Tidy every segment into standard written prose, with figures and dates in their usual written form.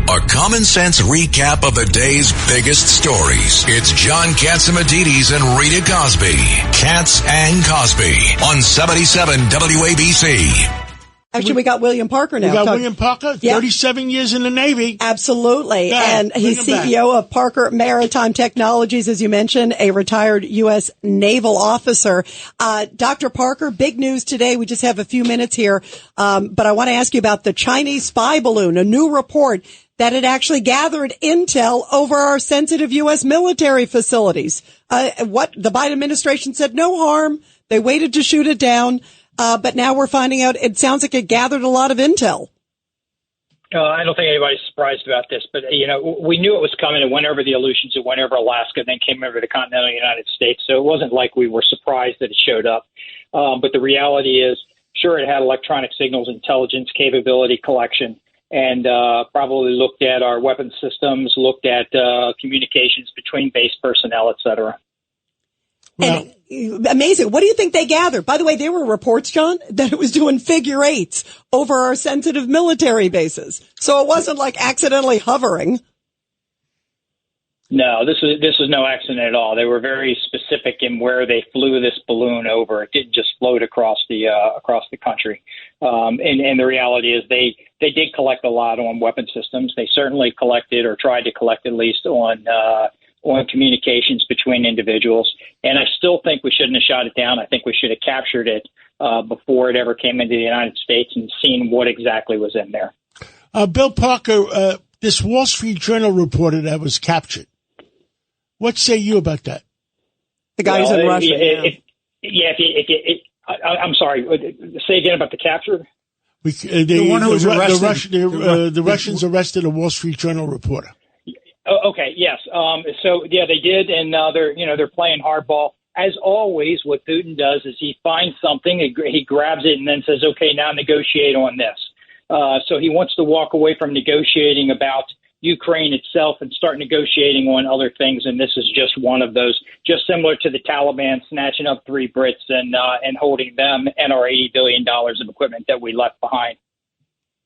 A common sense recap of the day's biggest stories. It's John Catsimatidis and Rita Cosby. Cats and Cosby on 77 WABC. Actually, we got William Parker now. We got William Parker, 37 years in the Navy. Absolutely. And he's CEO of Parker Maritime Technologies, as you mentioned, a retired U.S. naval officer. Dr. Parker, big news today. We just have a few minutes here. But I want to ask you about the Chinese spy balloon, a new report that it actually gathered intel over our sensitive U.S. military facilities. What the Biden administration said, no harm. They waited to shoot it down. But now we're finding out it sounds like it gathered a lot of intel. I don't think anybody's surprised about this, but, we knew it was coming. It went over the Aleutians, it went over Alaska, then came over the continental United States. So it wasn't like we were surprised that it showed up. But the reality is, sure, it had electronic signals, intelligence, capability collection, and probably looked at our weapons systems, looked at communications between base personnel, et cetera. And amazing. What do you think they gathered? By the way, there were reports, John, that it was doing figure eights over our sensitive military bases. So it wasn't like accidentally hovering. No, this was no accident at all. They were very specific in where they flew this balloon over. It didn't just float across the country. And the reality is they did collect a lot on weapon systems. They certainly collected, or tried to collect at least, on communications between individuals. And I still think we shouldn't have shot it down. I think we should have captured it before it ever came into the United States and seen what exactly was in there. Bill Parker, this Wall Street Journal reporter that was captured. What say you about that? The guy who's in Russia. I'm sorry. Say again about the capture. The one who was arrested. The Russians arrested a Wall Street Journal reporter. Oh, okay. Yes. They did, and they're playing hardball. As always, what Putin does is he finds something, he grabs it, and then says, "Okay, now negotiate on this." So he wants to walk away from negotiating about Ukraine itself and start negotiating on other things, and this is just one of those. Just similar to the Taliban snatching up 3 Brits and holding them and our $80 billion of equipment that we left behind.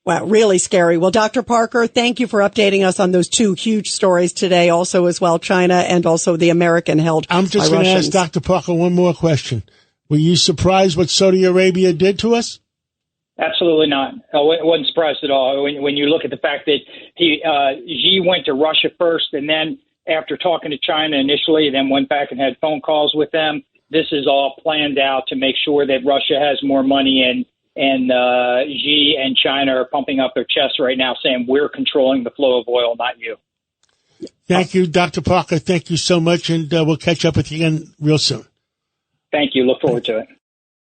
Wow, really scary. Well, Dr. Parker, thank you for updating us on those 2 huge stories today, also as well, China and also the American held by Russians. I'm just going to ask Dr. Parker one more question. Were you surprised what Saudi Arabia did to us? Absolutely not. I wasn't surprised at all. When you look at the fact that Xi went to Russia first, and then after talking to China initially, then went back and had phone calls with them, this is all planned out to make sure that Russia has more money, and Xi and China are pumping up their chests right now saying we're controlling the flow of oil, not you. Thank you, Dr. Parker. Thank you so much, and we'll catch up with you again real soon. Thank you. Look forward to it.